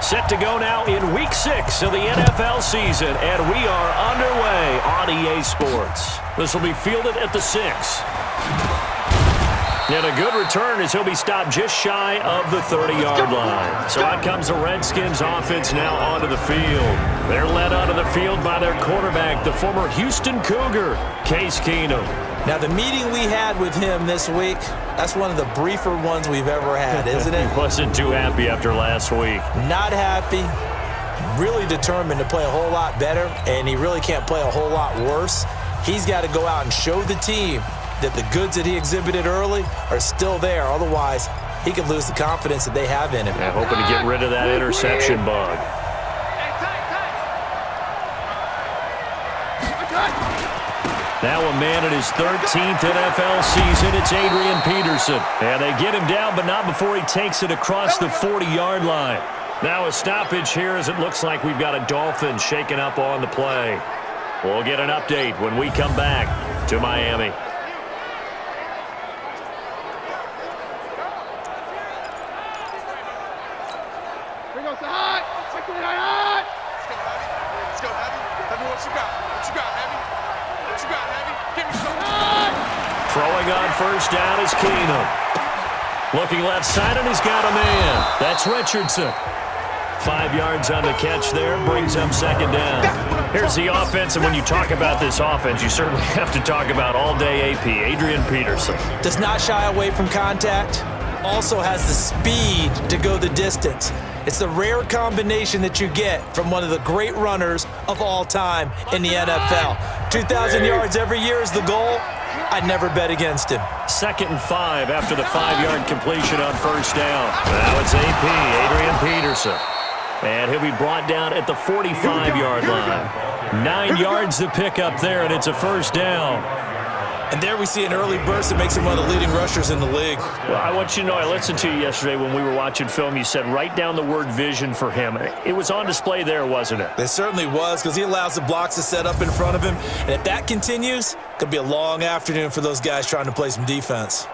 Set to go now in Week 6 of the NFL season, and we are underway on EA Sports. This will be fielded at the 6. And a good return as he'll be stopped just shy of the 30-yard line. So out comes the Redskins offense now onto the field. They're led onto the field by their quarterback, the former Houston Cougar, Case Keenum. Now, the meeting we had with him this week, that's one of the briefer ones we've ever had, isn't it? He wasn't too happy after last week. Not happy. Really determined to play a whole lot better, and he really can't play a whole lot worse. He's got to go out and show the team that the goods that he exhibited early are still there. Otherwise, he could lose the confidence that they have in him. Yeah, hoping to get rid of that interception bug. Now a man in his 13th NFL season, it's Adrian Peterson. And they get him down, but not before he takes it across the 40-yard line. Now a stoppage here as it looks like we've got a Dolphin shaken up on the play. We'll get an update when we come back to Miami. Throwing on first down is Keenum. Looking left side, and he's got a man. That's Richardson. 5 yards on the catch there, brings up second down. Here's the offense, and when you talk about this offense, you certainly have to talk about all-day AP, Adrian Peterson. Does not shy away from contact. Also has the speed to go the distance. It's the rare combination that you get from one of the great runners of all time in the NFL. 2,000 yards every year is the goal. I'd never bet against him. 2nd and 5 after the 5-yard completion on first down. Now it's AP, Adrian Peterson. And he'll be brought down at the 45-yard line. 9 yards to pick up there, and it's a first down. And there we see an early burst that makes him one of the leading rushers in the league. Well, I want you to know, I listened to you yesterday when we were watching film. You said write down the word vision for him. It was on display there, wasn't it? It certainly was, because he allows the blocks to set up in front of him. And if that continues, it could be a long afternoon for those guys trying to play some defense.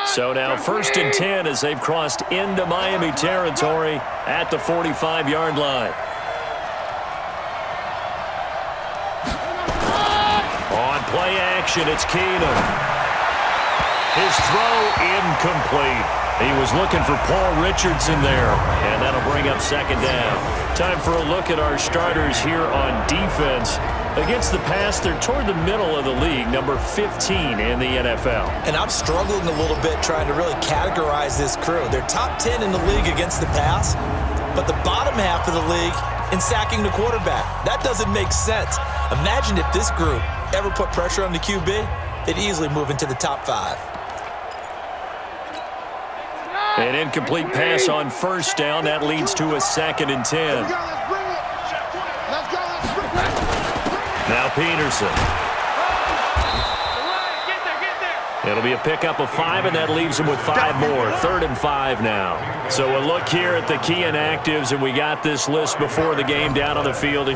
So now 1st and 10 as they've crossed into Miami territory at the 45-yard line. On play action, it's Keenum. His throw incomplete. He was looking for Paul Richardson there, and that'll bring up second down. Time for a look at our starters here on defense. Against the pass, they're toward the middle of the league, number 15 in the NFL. And I'm struggling a little bit trying to really categorize this crew. They're top 10 in the league against the pass, but the bottom half of the league in sacking the quarterback. That doesn't make sense. Imagine if this group ever put pressure on the QB, they'd easily move into the top 5. An incomplete pass on first down. That leads to a 2nd and 10. Now Peterson. It'll be a pickup of 5, and that leaves him with 5 more. 3rd and 5 now. So a look here at the key inactives, and we got this list before the game down on the field.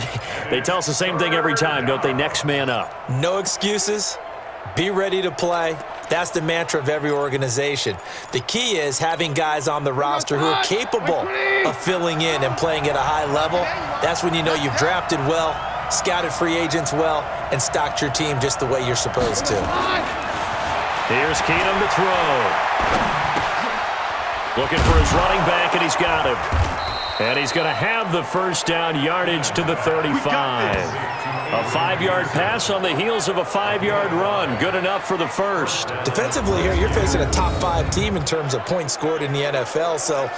They tell us the same thing every time, don't they? Next man up. No excuses. Be ready to play. That's the mantra of every organization. The key is having guys on the roster who are capable of filling in and playing at a high level. That's when you know you've drafted well, scouted free agents well, and stocked your team just the way you're supposed to. Here's Keenum to throw. Looking for his running back, and he's got him. And he's going to have the first down, yardage to the 35. A 5-yard pass on the heels of a 5-yard run. Good enough for the first. Defensively here, you're facing a top 5 team in terms of points scored in the NFL. So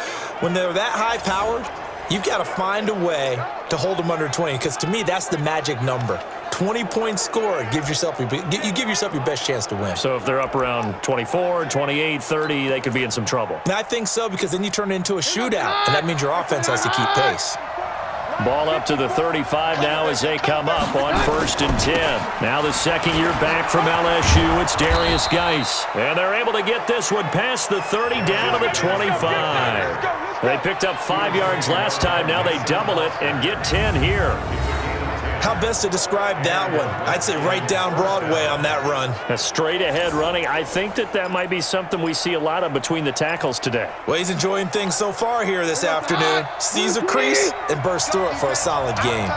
when they're that high-powered, you've got to find a way to hold them under 20, because to me, that's the magic number. 20 points scored, you give yourself your best chance to win. So if they're up around 24, 28, 30, they could be in some trouble. And I think so, because then you turn it into a shootout, and that means your offense has to keep pace. Ball up to the 35 now as they come up on 1st and 10. Now the second year back from LSU, it's Darius Geis. And they're able to get this one past the 30 down to the 25. They picked up 5 yards last time. Now they double it and get 10 here. How best to describe that one? I'd say right down Broadway on that run. A straight-ahead running. I think that might be something we see a lot of between the tackles today. Well, he's enjoying things so far here this afternoon. Sees a crease and bursts through it for a solid game.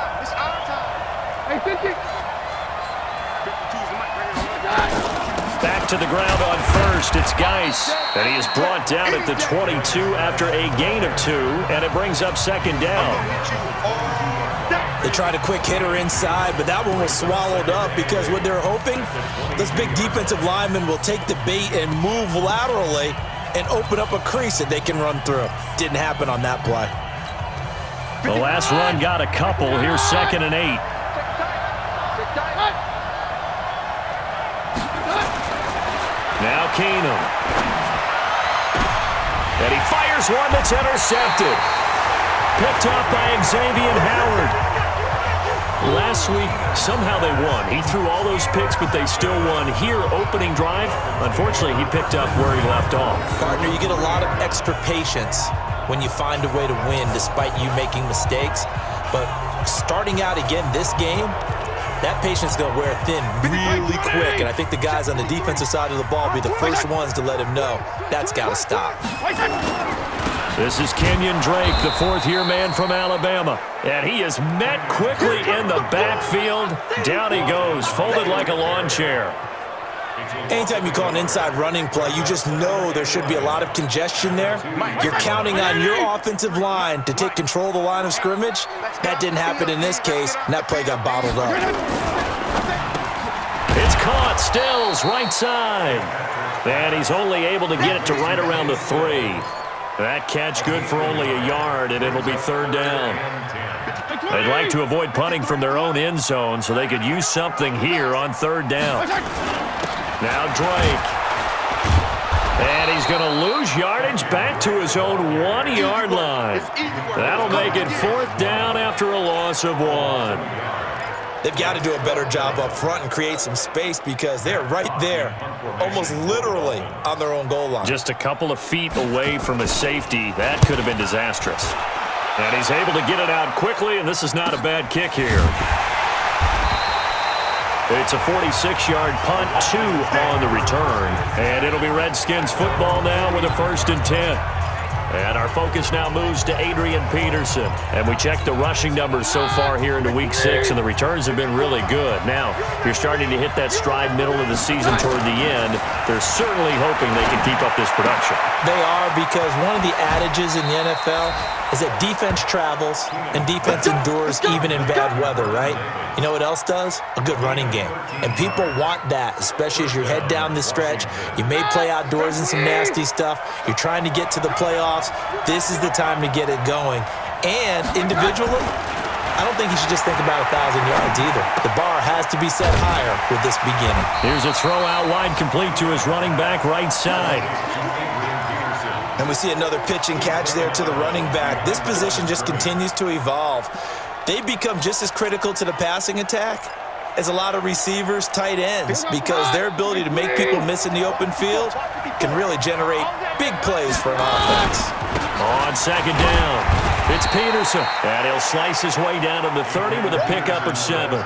Back to the ground on first. It's Geis. And he is brought down at the 22 after a gain of 2, and it brings up second down. They tried a quick hitter inside, but that one was swallowed up because what they're hoping, this big defensive lineman will take the bait and move laterally and open up a crease that they can run through. Didn't happen on that play. The last run got a couple. Here's 2nd and 8. Now Keenum. And he fires one that's intercepted. Picked up by Xavier Howard. Last week, somehow they won. He threw all those picks, but they still won. Here, opening drive, unfortunately, he picked up where he left off. Partner, you get a lot of extra patience when you find a way to win despite you making mistakes. But starting out again this game, that patience is going to wear thin really quick, and I think the guys on the defensive side of the ball will be the first ones to let him know that's got to stop. This is Kenyon Drake, the fourth-year man from Alabama, and he is met quickly in the backfield. Down he goes, folded like a lawn chair. Anytime you call an inside running play, you just know there should be a lot of congestion there. You're counting on your offensive line to take control of the line of scrimmage. That didn't happen in this case, and that play got bottled up. It's caught, Stills, right side. And he's only able to get it to right around the 3. That catch good for only a yard, and it'll be 3rd down. They'd like to avoid punting from their own end zone so they could use something here on 3rd down. Now Drake. And he's going to lose yardage back to his own 1-yard line. That'll make it 4th down after a loss of 1. They've got to do a better job up front and create some space because they're right there, almost literally on their own goal line. Just a couple of feet away from a safety. That could have been disastrous. And he's able to get it out quickly, and this is not a bad kick here. It's a 46-yard punt, 2 on the return. And it'll be Redskins football now with a 1st and 10. And our focus now moves to Adrian Peterson. And we check the rushing numbers so far here into Week 6, and the returns have been really good. Now, you're starting to hit that stride middle of the season toward the end. They're certainly hoping they can keep up this production. They are, because one of the adages in the NFL is that defense travels and defense endures even in bad weather, right? You know what else does? A good running game. And people want that, especially as you head down the stretch. You may play outdoors in some nasty stuff. You're trying to get to the playoffs. This is the time to get it going. And individually, I don't think you should just think about 1,000 yards either. The bar has to be set higher with this beginning. Here's a throw out wide, complete to his running back right side. And we see another pitch and catch there to the running back. This position just continues to evolve. They become just as critical to the passing attack as a lot of receivers, tight ends, because their ability to make people miss in the open field can really generate big plays for an offense. On 2nd down, it's Peterson. And he'll slice his way down to the 30 with a pickup of 7.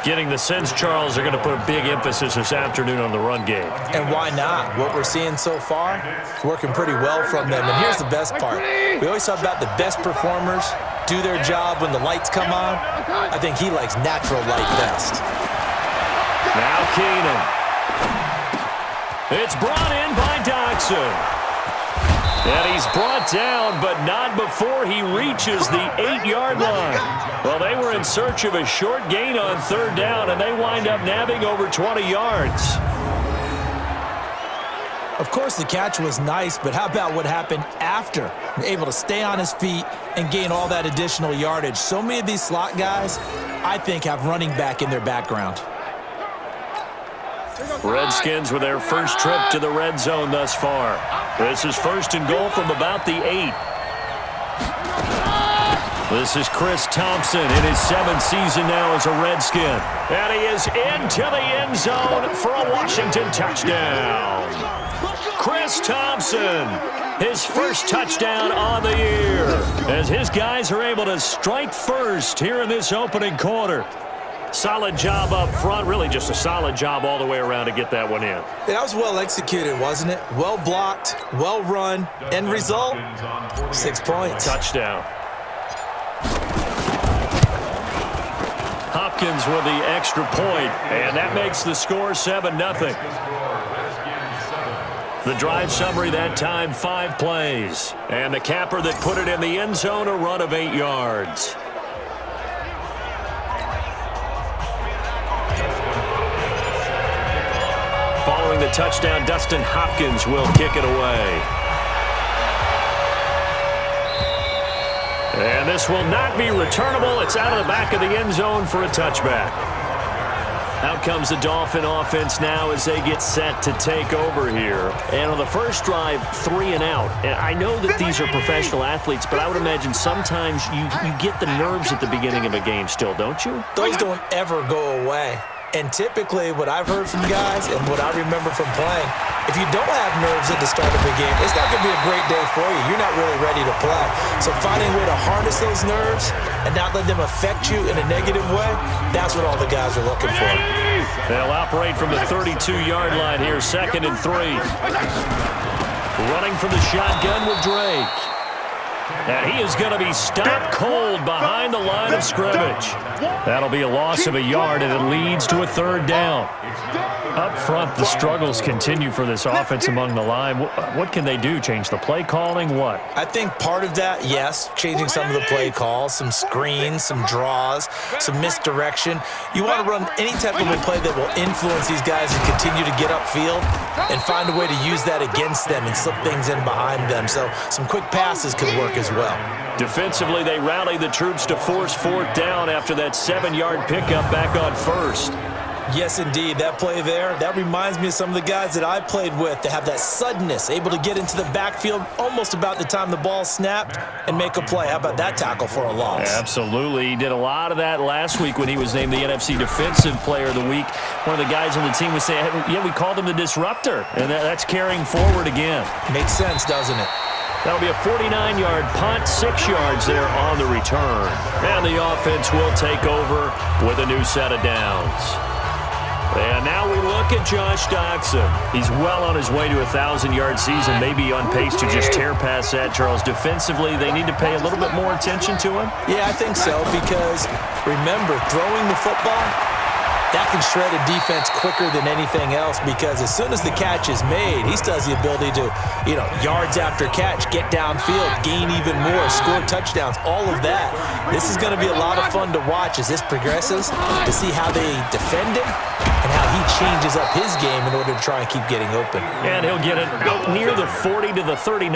Getting the sense, Charles, are going to put a big emphasis this afternoon on the run game. And why not? What we're seeing so far is working pretty well from them. And here's the best part. We always talk about the best performers do their job when the lights come on. I think he likes natural light best. Now Keenum. It's brought in by Dodson. And he's brought down, but not before he reaches the 8-yard line. Well, they were in search of a short gain on 3rd down, and they wind up nabbing over 20 yards. Of course, the catch was nice, but how about what happened after? Able to stay on his feet and gain all that additional yardage. So many of these slot guys, I think, have running back in their background. Redskins with their first trip to the red zone thus far. This is 1st and goal from about the 8. This is Chris Thompson in his 7th season now as a Redskin. And he is into the end zone for a Washington touchdown. Chris Thompson, his first touchdown on the year, as his guys are able to strike first here in this opening quarter. Solid job up front, really just a solid job all the way around to get that one in. That was well executed, wasn't it? Well blocked, well run. End result, 6 points. Touchdown. Hopkins with the extra point, and that makes the score 7-0. The drive summary that time, 5 plays. And the capper that put it in the end zone, a run of 8 yards. Following the touchdown, Dustin Hopkins will kick it away. And this will not be returnable. It's out of the back of the end zone for a touchback. Out comes the Dolphin offense now as they get set to take over here. And on the first drive, 3 and out. And I know that these are professional athletes, but I would imagine sometimes you get the nerves at the beginning of a game still, don't you? Those don't ever go away. And typically what I've heard from guys and what I remember from playing, if you don't have nerves at the start of a game, it's not going to be a great day for you. You're not really ready to play. So finding a way to harness those nerves and not let them affect you in a negative way, that's what all the guys are looking for. They'll operate from the 32-yard line here, 2nd and 3. Running from the shotgun with Drake. And he is going to be stopped cold behind the line of scrimmage. That'll be a loss of a yard, and it leads to a 3rd down. Up front, the struggles continue for this offense among the line. What can they do? Change the play calling? What? I think part of that, yes, changing some of the play calls, some screens, some draws, some misdirection. You want to run any type of a play that will influence these guys and continue to get upfield and find a way to use that against them and slip things in behind them. So some quick passes could work as well. Defensively, they rally the troops to force 4th down after that 7-yard pickup back on 1st. Yes, indeed. That play there, that reminds me of some of the guys that I played with that have that suddenness, able to get into the backfield almost about the time the ball snapped and make a play. How about that tackle for a loss? Absolutely. He did a lot of that last week when he was named the NFC Defensive Player of the Week. One of the guys on the team was saying, yeah, we called him the disruptor, and that's carrying forward again. Makes sense, doesn't it? That'll be a 49-yard punt, 6 yards there on the return. And the offense will take over with a new set of downs. And now we look at Josh Doxson. He's well on his way to a 1,000-yard season, maybe on pace to just tear past that, Charles. Defensively, they need to pay a little bit more attention to him? Yeah, I think so, because remember, throwing the football, that can shred a defense quicker than anything else, because as soon as the catch is made, he still has the ability to, yards after catch, get downfield, gain even more, score touchdowns, all of that. This is going to be a lot of fun to watch as this progresses, to see how they defend him and how he changes up his game in order to try and keep getting open. And he'll get it out near the 40 to the 39.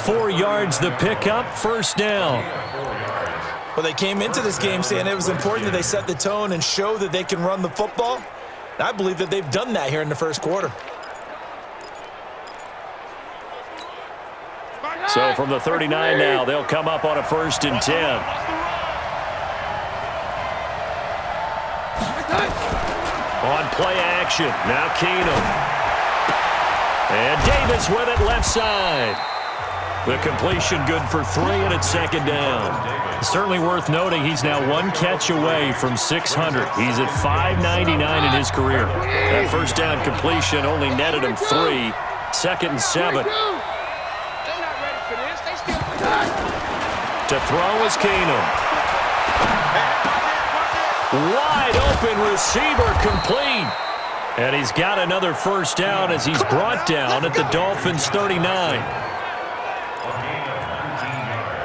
4 yards the pickup, 1st down. Well, they came into this game saying it was important that they set the tone and show that they can run the football. And I believe that they've done that here in the first quarter. So from the 39 now, they'll come up on a 1st and 10. On play action, now Keenum. And Davis with it left side. The completion good for 3, and it's 2nd down. Certainly worth noting he's now 1 catch away from 600. He's at 599 in his career. That 1st down completion only netted him 3. 2nd and 7. To throw is Keenum. Wide open receiver complete. And he's got another 1st down as he's brought down at the Dolphins' 39.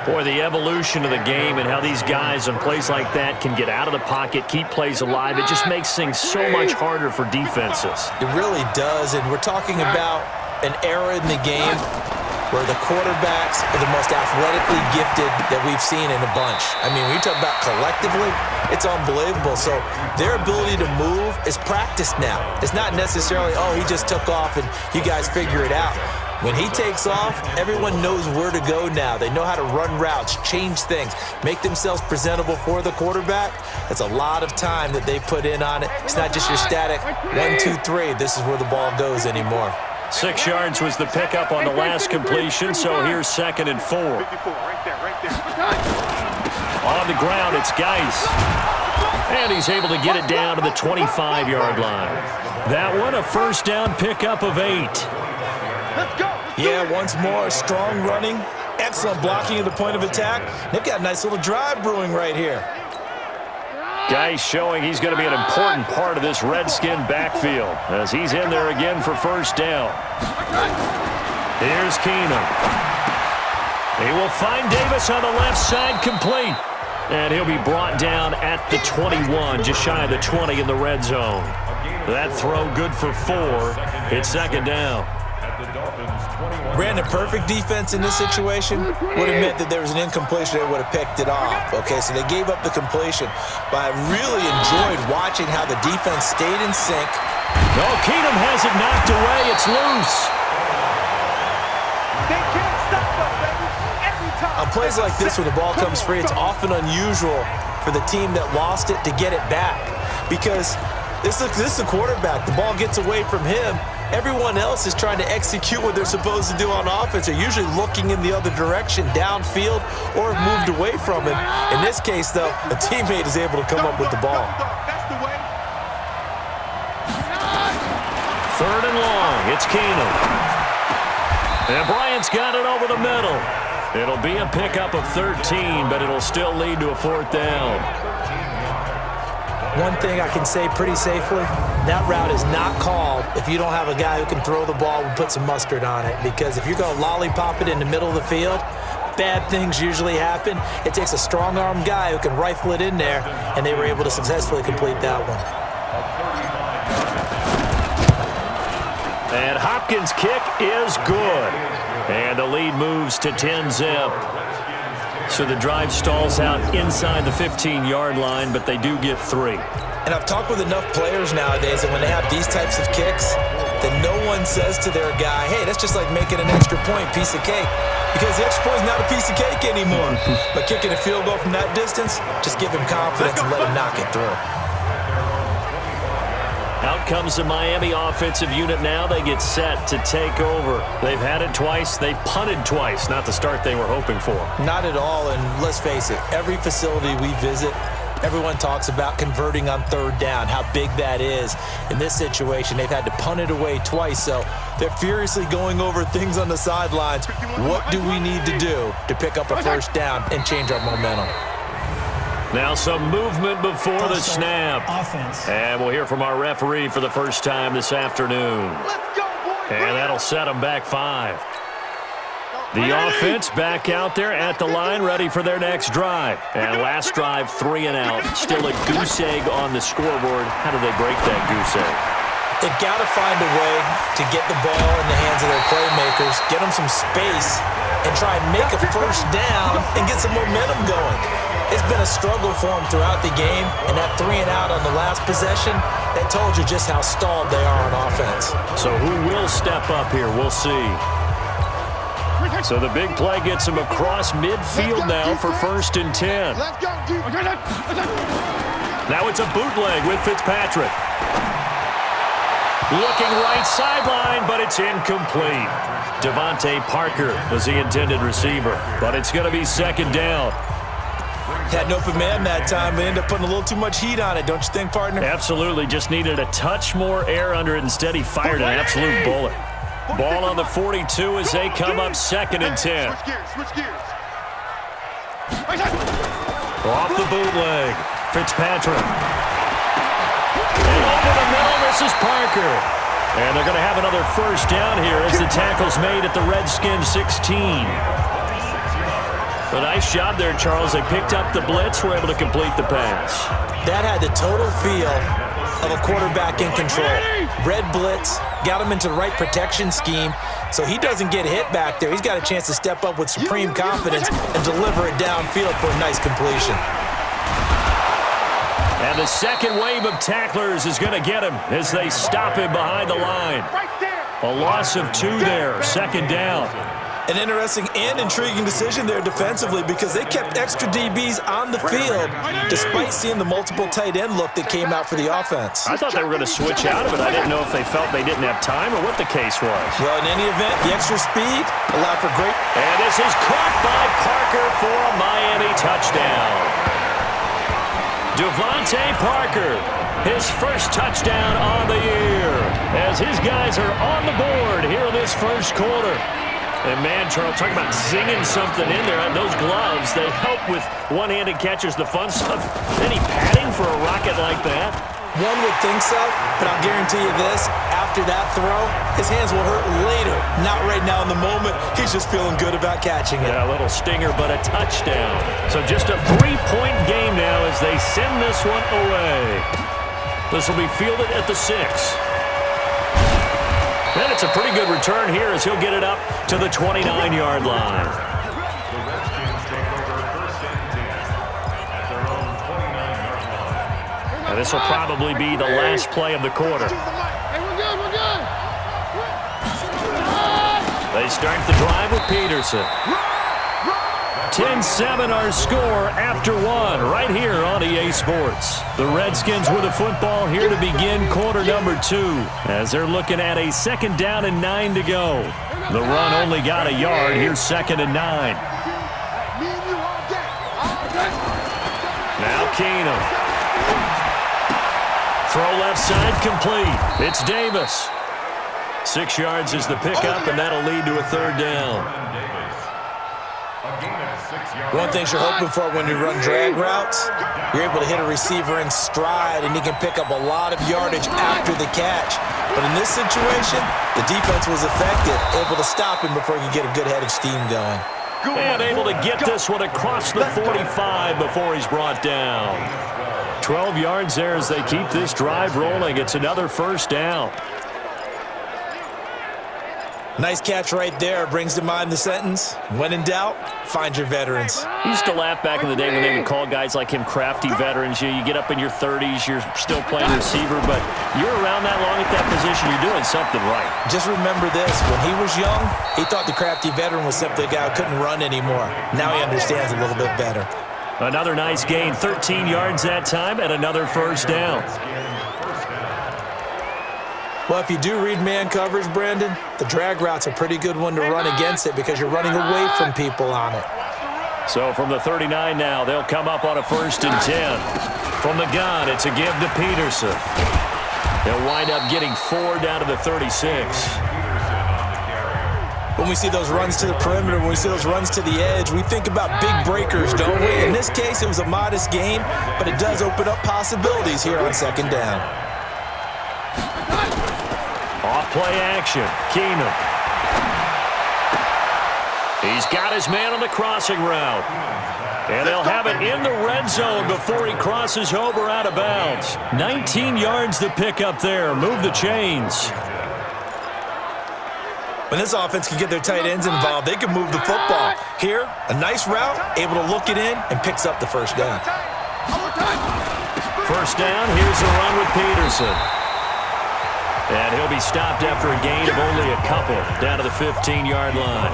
Boy, the evolution of the game and how these guys on plays like that can get out of the pocket, keep plays alive, it just makes things so much harder for defenses. It really does, and we're talking about an era in the game where the quarterbacks are the most athletically gifted that we've seen in a bunch. I mean, when you talk about collectively, it's unbelievable. So their ability to move is practiced now. It's not necessarily, oh, he just took off and you guys figure it out. When he takes off, everyone knows where to go now. They know how to run routes, change things, make themselves presentable for the quarterback. That's a lot of time that they put in on it. It's not just your static 1, 2, 3. This is where the ball goes anymore. 6 yards was the pickup on the last completion, so here's 2nd and 4. On the ground, it's Geis. And he's able to get it down to the 25-yard line. That one, a first down pickup of 8. Yeah, once more, strong running, excellent blocking at the point of attack. They've got a nice little drive brewing right here. Geis showing he's going to be an important part of this Redskin backfield as he's in there again for first down. Here's Keenum. He will find Davis on the left side, complete. And he'll be brought down at the 21, just shy of the 20 in the red zone. That throw good for 4. It's 2nd down. Brandon, perfect defense in this situation would have meant that there was an incompletion. They would have picked it off. Okay, so they gave up the completion. But I really enjoyed watching how the defense stayed in sync. No, Keenum has it knocked away. It's loose. They can't stop us, baby. Every time. On plays like this, when the ball comes free, it's often unusual for the team that lost it to get it back. Because this is the quarterback. The ball gets away from him. Everyone else is trying to execute what they're supposed to do on offense. They're usually looking in the other direction, downfield, or have moved away from him. In this case, though, a teammate is able to come up with the ball. That's the way. 3rd and long. It's Keenum. And Bryant's got it over the middle. It'll be a pickup of 13, but it'll still lead to a 4th down. One thing I can say pretty safely, that route is not called if you don't have a guy who can throw the ball and put some mustard on it. Because if you're going to lollipop it in the middle of the field, bad things usually happen. It takes a strong-armed guy who can rifle it in there, and they were able to successfully complete that one. And Hopkins' kick is good. And the lead moves to 10-zip. So the drive stalls out inside the 15-yard line, but they do get 3. And I've talked with enough players nowadays that when they have these types of kicks, that no one says to their guy, hey, that's just like making an extra point, piece of cake. Because the extra point is not a piece of cake anymore. But kicking a field goal from that distance, just give him confidence and let him knock it through. Out comes the Miami offensive unit now. They get set to take over. They've had it twice. They've punted twice. Not the start they were hoping for. Not at all, and let's face it, every facility we visit, everyone talks about converting on 3rd down, how big that is. In this situation, they've had to punt it away twice, so they're furiously going over things on the sidelines. What do we need to do to pick up a 1st down and change our momentum? Now some movement before the snap. Offense. And we'll hear from our referee for the first time this afternoon. Let's go, boys. And that'll set them back 5. The offense back out there at the line, ready for their next drive. And last drive, 3 and out. Still a goose egg on the scoreboard. How do they break that goose egg? They've got to find a way to get the ball in the hands of their playmakers, get them some space, and try and make a 1st down and get some momentum going. It's been a struggle for them throughout the game, and that 3 and out on the last possession, that told you just how stalled they are on offense. So who will step up here? We'll see. So the big play gets him across midfield now for 1st and 10. Now it's a bootleg with Fitzpatrick. Looking right sideline, but it's incomplete. Devontae Parker was the intended receiver, but it's going to be 2nd down. Had an open man that time, but ended up putting a little too much heat on it, don't you think, partner? Absolutely. Just needed a touch more air under it. Instead, he fired an absolute bullet. Ball on the 42 as they come up 2nd and 10. Switch gears. Off the bootleg. Fitzpatrick. And over the middle, this is Parker. And they're going to have another 1st down here as the tackle's made at the Redskins 16. A nice job there, Charles. They picked up the blitz, were able to complete the pass. That had the total feel of a quarterback in control. Red blitz, got him into the right protection scheme, so he doesn't get hit back there. He's got a chance to step up with supreme confidence and deliver it downfield for a nice completion. And the second wave of tacklers is going to get him as they stop him behind the line. Right there. A loss of 2 there, second down. An interesting and intriguing decision there defensively because they kept extra DBs on the field despite seeing the multiple tight end look that came out for the offense. I thought they were going to switch out of it. I didn't know if they felt they didn't have time or what the case was. Well, in any event, the extra speed allowed for great... And this is caught by Parker for a Miami touchdown. Devontae Parker, his first touchdown on the year, as his guys are on the board here in this first quarter. And, man, Charles, talk about zinging something in there. Those gloves, they help with one-handed catches, the fun stuff. Any padding for a rocket like that? One would think so, but I'll guarantee you this. After that throw, his hands will hurt later. Not right now in the moment. He's just feeling good about catching it. Yeah, a little stinger, but a touchdown. So just a 3-point game now as they send this one away. This will be fielded at the 6. And it's a pretty good return here as he'll get it up to the 29-yard line. The Redskins take over first and 10 at their own 29-yard line. And this will probably be the last play of the quarter. Hey, we're good, we're good. They start the drive with Peterson. 10-7 our score after 1 right here on EA Sports. The Redskins with the football here to begin quarter number 2 as they're looking at a second down and 9 to go. The run only got a yard. Here's second and 9. Now Keenum. Throw left side complete. It's Davis. 6 yards is the pickup, and that'll lead to a third down. One thing you're hoping for when you run drag routes, you're able to hit a receiver in stride, and he can pick up a lot of yardage after the catch. But in this situation, the defense was effective, able to stop him before he could get a good head of steam going. And able to get this one across the 45 before he's brought down. 12 yards there as they keep this drive rolling. It's another first down. Nice catch right there. Brings to mind the sentence, when in doubt, find your veterans. I used to laugh back in the day when they would call guys like him crafty veterans. You get up in your 30s, you're still playing receiver, but you're around that long at that position, you're doing something right. Just remember this, when he was young, he thought the crafty veteran was simply a guy who couldn't run anymore. Now he understands a little bit better. Another nice gain, 13 yards that time, and another first down. Well, if you do read man coverage, Brandon, the drag route's a pretty good one to run against it because you're running away from people on it. So from the 39 now, they'll come up on a first and 10. From the gun, it's a give to Peterson. They'll wind up getting 4 down to the 36. When we see those runs to the perimeter, when we see those runs to the edge, we think about big breakers, don't we? In this case, it was a modest gain, but it does open up possibilities here on second down. Off-play action, Keenum. He's got his man on the crossing route. And they'll have it in the red zone before he crosses over out of bounds. 19 yards to pick up there. Move the chains. When this offense can get their tight ends involved, they can move the football. Here, a nice route, able to look it in, and picks up the first down. First down, here's the run with Peterson. And he'll be stopped after a gain of only a couple, down to the 15-yard line.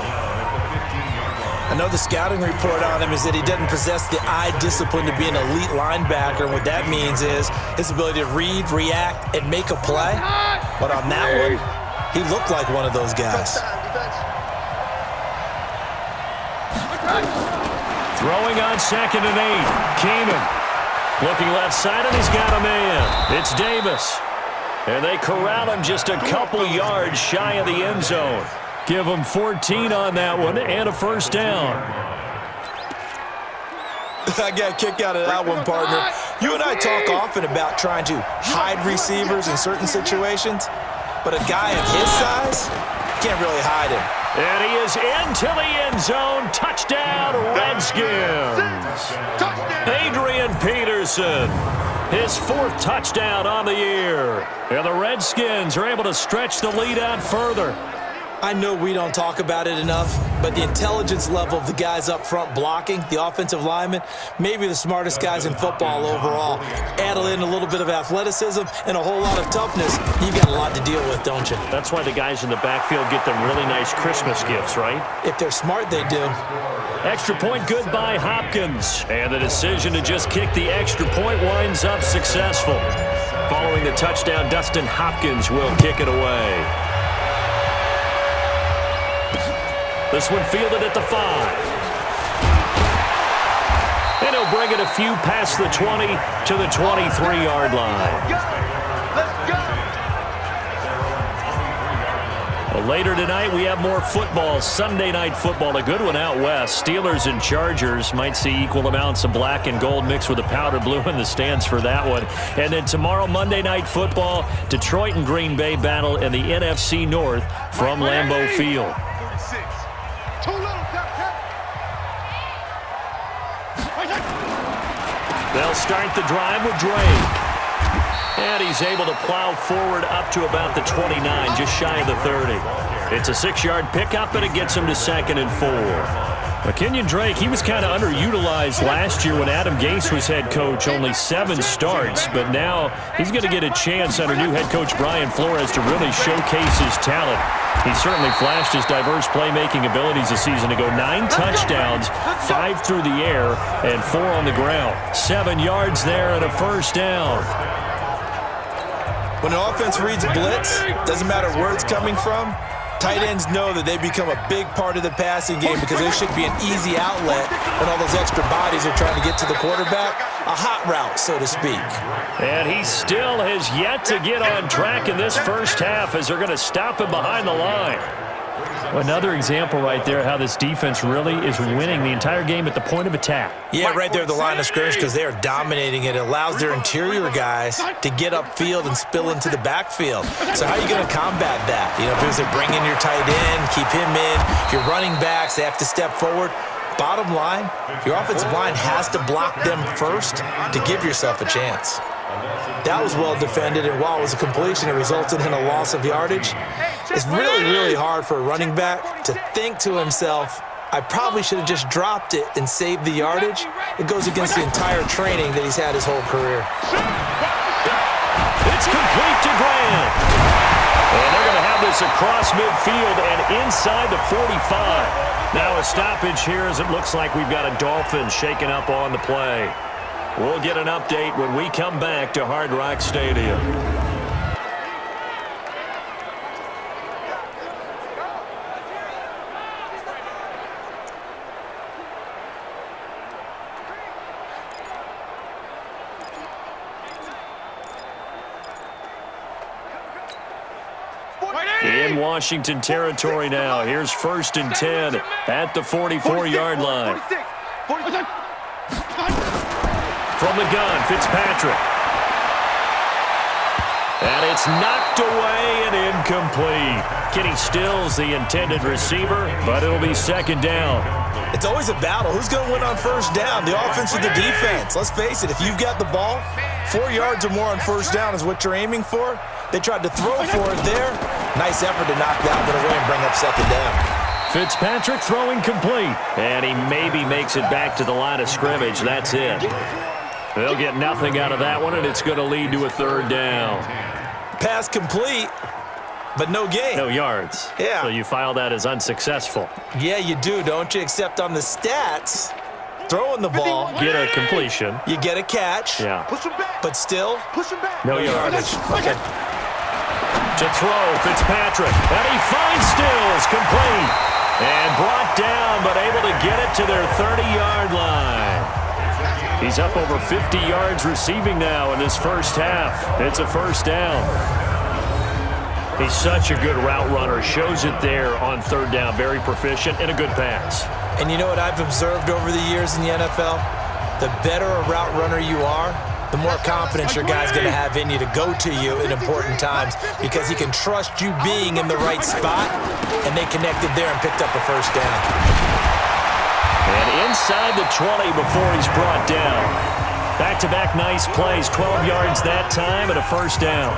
I know the scouting report on him is that he doesn't possess the eye discipline to be an elite linebacker, and what that means is his ability to read, react, and make a play. But on that one, he looked like one of those guys. Throwing on second and 8. Keenum looking left side, and he's got a man. It's Davis. And they corral him just a couple yards shy of the end zone. Give him 14 on that one and a first down. I got a kick out of that one, partner. You and I talk often about trying to hide receivers in certain situations, but a guy of his size can't really hide him. And he is into the end zone. Touchdown, Redskins. Adrian Peterson, his 4th touchdown on the year. And the Redskins are able to stretch the lead out further. I know we don't talk about it enough, but the intelligence level of the guys up front blocking, the offensive linemen, maybe the smartest guys in football overall. Add in a little bit of athleticism and a whole lot of toughness, you've got a lot to deal with, don't you? That's why the guys in the backfield get them really nice Christmas gifts, right? If they're smart, they do. Extra point good by Hopkins. And the decision to just kick the extra point winds up successful. Following the touchdown, Dustin Hopkins will kick it away. This one fielded at the 5. And he'll bring it a few past the 20 to the 23-yard line. Well, later tonight, we have more football, Sunday night football, a good one out west. Steelers and Chargers might see equal amounts of black and gold mixed with a powder blue in the stands for that one. And then tomorrow, Monday night football, Detroit and Green Bay battle in the NFC North from Lambeau Field. They'll start the drive with Drake. And he's able to plow forward up to about the 29, just shy of the 30. It's a 6-yard pickup, and it gets him to 2nd and 4. Kenyon Drake, he was kind of underutilized last year when Adam Gase was head coach, only 7 starts, but now he's going to get a chance under new head coach Brian Flores to really showcase his talent. He certainly flashed his diverse playmaking abilities a season ago. 9 touchdowns, 5 through the air, and 4 on the ground. 7 yards there and a first down. When an offense reads blitz, doesn't matter where it's coming from, tight ends know that they become a big part of the passing game because there should be an easy outlet when all those extra bodies are trying to get to the quarterback. A hot route, so to speak. And he still has yet to get on track in this first half as they're going to stop him behind the line. Another example right there how this defense really is winning the entire game at the point of attack. Yeah, right there at the line of scrimmage because they are dominating it. It allows their interior guys to get upfield and spill into the backfield. So how are you going to combat that? You know, because they're bringing your tight end, keep him in. Your running backs, they have to step forward. Bottom line, your offensive line has to block them first to give yourself a chance. That was well defended, and while it was a completion, it resulted in a loss of yardage. It's really, really hard for a running back to think to himself, I probably should have just dropped it and saved the yardage. It goes against the entire training that he's had his whole career. It's complete to Grant. And they're going to have this across midfield and inside the 45. Now a stoppage here as it looks like we've got a Dolphin shaking up on the play. We'll get an update when we come back to Hard Rock Stadium. In Washington territory now. Here's 1st and 10 at the 44-yard line. From the gun, Fitzpatrick. And it's knocked away and incomplete. Kenny Stills, the intended receiver, but it'll be 2nd down. It's always a battle. Who's going to win on 1st down? The offense or the defense? Let's face it, if you've got the ball, 4 yards or more on 1st down is what you're aiming for. They tried to throw for it there. Nice effort to knock that one away and bring up 2nd down. Fitzpatrick throwing complete. And he maybe makes it back to the line of scrimmage. That's it. They'll get nothing out of that one, and it's going to lead to a 3rd down. Pass complete, but no gain. No yards. Yeah. So you file that as unsuccessful. Yeah, you do, don't you? Except on the stats, throwing the ball. Get a completion. You get a catch. Yeah. But still, no yardage. Okay. To throw, Fitzpatrick. And he finds Stills, complete. And brought down, but able to get it to their 30-yard line. He's up over 50 yards receiving now in this first half. It's a 1st down. He's such a good route runner. Shows it there on 3rd down. Very proficient and a good pass. And you know what I've observed over the years in the NFL? The better a route runner you are, the more confidence your guy's going to have in you to go to you in important times because he can trust you being in the right spot, and they connected there and picked up a 1st down. And inside the 20 before he's brought down. Back-to-back nice plays, 12 yards that time and a 1st down.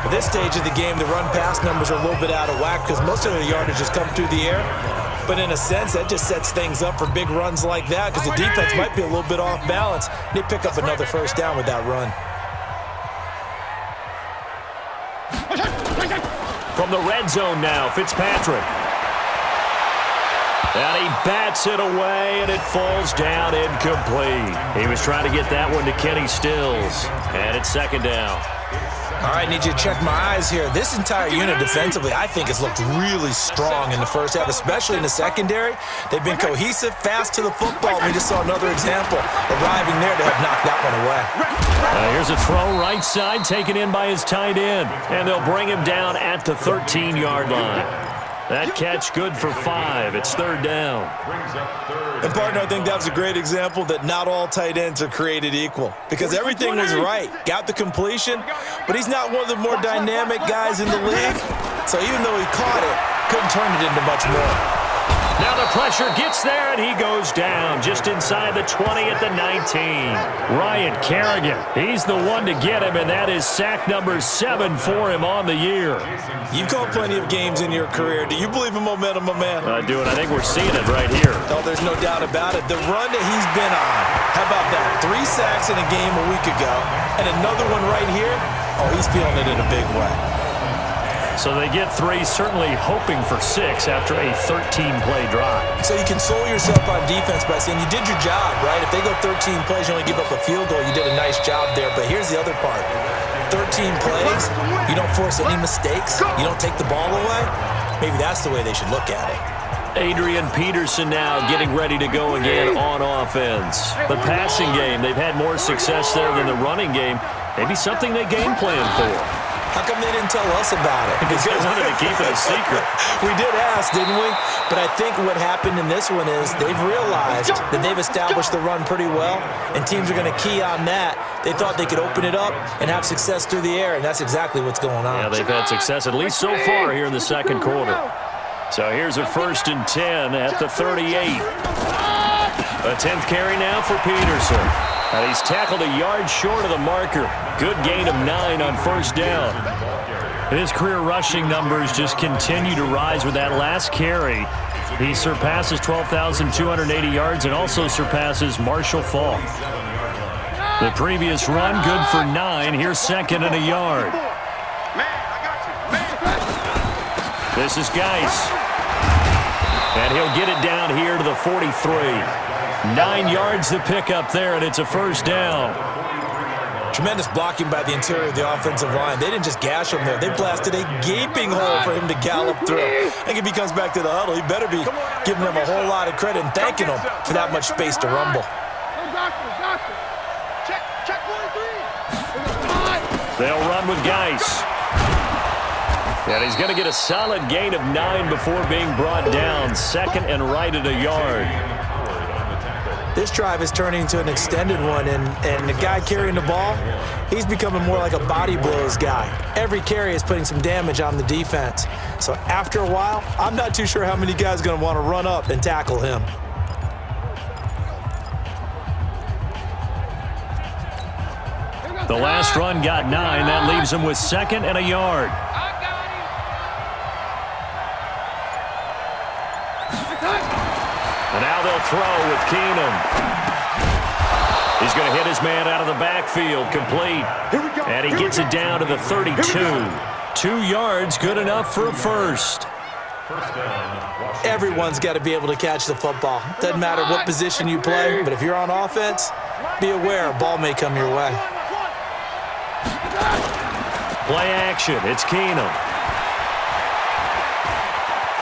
At this stage of the game, the run-pass numbers are a little bit out of whack because most of the yardage has come through the air. But in a sense, that just sets things up for big runs like that because the defense might be a little bit off balance. They pick up another first down with that run. From the red zone now, Fitzpatrick. And he bats it away, and it falls down incomplete. He was trying to get that one to Kenny Stills. And it's second down. All right, need you to check my eyes here. This entire unit defensively, I think, has looked really strong in the first half, especially in the secondary. They've been cohesive, fast to the football. We just saw another example arriving there to have knocked that one away. Here's a throw right side, taken in by his tight end. And they'll bring him down at the 13-yard line. That catch good for 5. It's third down. And, partner, I think that was a great example that not all tight ends are created equal because everything was right. Got the completion, but he's not one of the more dynamic guys in the league. So even though he caught it, couldn't turn it into much more. Now the pressure gets there, and he goes down just inside the 20 at the 19. Ryan Kerrigan, he's the one to get him, and that is sack number 7 for him on the year. You've called plenty of games in your career. Do you believe in momentum, my man? I do, and I think we're seeing it right here. Oh, there's no doubt about it. The run that he's been on, how about that? 3 sacks in a game a week ago, and another one right here. Oh, he's feeling it in a big way. So they get 3, certainly hoping for 6 after a 13-play drive. So you console yourself on defense by saying you did your job, right? If they go 13 plays, you only give up a field goal, you did a nice job there. But here's the other part. 13 plays, you don't force any mistakes, you don't take the ball away. Maybe that's the way they should look at it. Adrian Peterson now getting ready to go again on offense. The passing game, they've had more success there than the running game. Maybe something they game plan for. How come they didn't tell us about it? Because they wanted to keep it a secret. We did ask, didn't we? But I think what happened in this one is they've realized that they've established the run pretty well, and teams are going to key on that. They thought they could open it up and have success through the air, and that's exactly what's going on. Yeah, they've had success at least so far here in the second quarter. So here's a 1st and 10 at the 38. A 10th carry now for Peterson. And he's tackled a yard short of the marker. Good gain of 9 on first down. His career rushing numbers just continue to rise with that last carry. He surpasses 12,280 yards and also surpasses Marshall Faulk. The previous run, good for 9. Here's 2nd and a yard. This is Geis. And he'll get it down here to the 43. 9 yards to pick up there, and it's a first down. Tremendous blocking by the interior of the offensive line. They didn't just gash him there. They blasted a gaping hole for him to gallop through. I think if he comes back to the huddle, he better be giving them a whole lot of credit and thanking them for that much space to rumble. Check 43. They'll run with Geis. And he's going to get a solid gain of 9 before being brought down. 2nd and right at a yard. This drive is turning into an extended one, and the guy carrying the ball, he's becoming more like a body blows guy. Every carry is putting some damage on the defense. So after a while, I'm not too sure how many guys are going to want to run up and tackle him. The last run got 9. That leaves him with 2nd and a yard. And now they'll throw with Keenum. He's going to hit his man out of the backfield, complete. And he gets it down to the 32. 2 yards, good enough for a first. Everyone's got to be able to catch the football. Doesn't matter what position you play, but if you're on offense, be aware a ball may come your way. Play action, it's Keenum.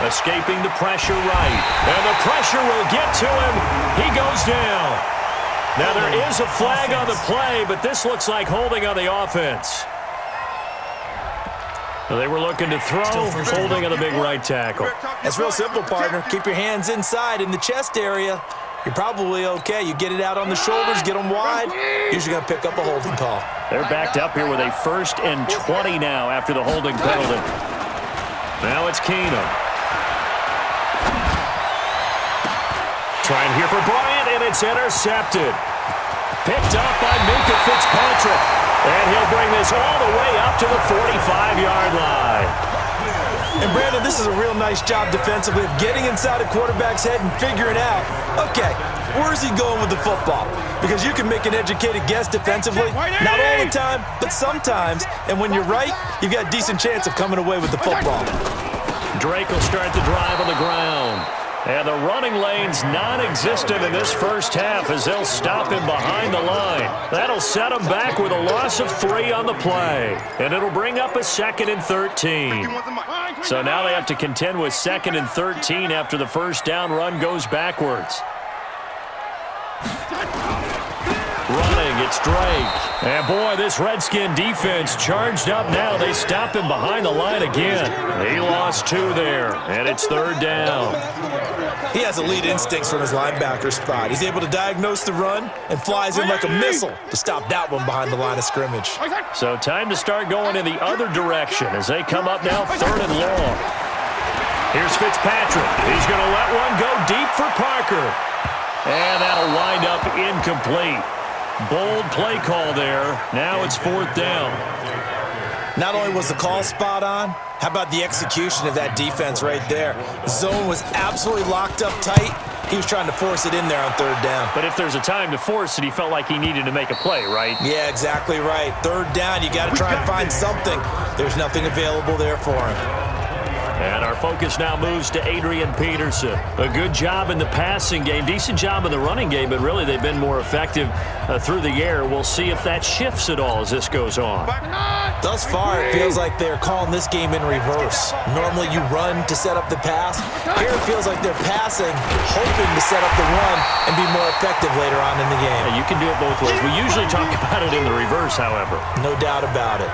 Escaping the pressure right. And the pressure will get to him. He goes down. Now there is a flag on the play, but this looks like holding on the offense. They were looking to throw, holding on the big right tackle. It's real simple, partner. Keep your hands inside in the chest area. You're probably okay. You get it out on the shoulders, get them wide. Usually going to pick up a holding call. They're backed up here with a 1st and 20 now after the holding penalty. Now it's Keenum. Trying here for Bryant, and it's intercepted. Picked up by Minkah Fitzpatrick. And he'll bring this all the way up to the 45-yard line. And Brandon, this is a real nice job defensively of getting inside a quarterback's head and figuring out, okay, where's he going with the football? Because you can make an educated guess defensively, not all the time, but sometimes. And when you're right, you've got a decent chance of coming away with the football. Drake will start the drive on the ground. And the running lane's non-existent in this first half as they'll stop him behind the line. That'll set him back with a loss of 3 on the play. And it'll bring up a 2nd and 13. So now they have to contend with 2nd and 13 after the first down run goes backwards. Running, it's Drake. And boy, this Redskin defense charged up now. They stop him behind the line again. He lost 2 there, and it's 3rd down. He has elite instincts from his linebacker spot. He's able to diagnose the run and flies in like a missile to stop that one behind the line of scrimmage. So time to start going in the other direction as they come up now 3rd and long. Here's Fitzpatrick. He's going to let one go deep for Parker. And that'll wind up incomplete. Bold play call there. Now it's 4th down. Not only was the call spot on, how about the execution of that defense right there? Zone was absolutely locked up tight. He was trying to force it in there on 3rd down. But if there's a time to force it, he felt like he needed to make a play, right? Yeah, exactly right. 3rd down, you got to try and find something. There's nothing available there for him. And our focus now moves to Adrian Peterson. A good job in the passing game, decent job in the running game, but really they've been more effective through the air. We'll see if that shifts at all as this goes on. Thus far, it feels like they're calling this game in reverse. Normally you run to set up the pass. Here it feels like they're passing, hoping to set up the run and be more effective later on in the game. Yeah, you can do it both ways. We usually talk about it in the reverse, however. No doubt about it.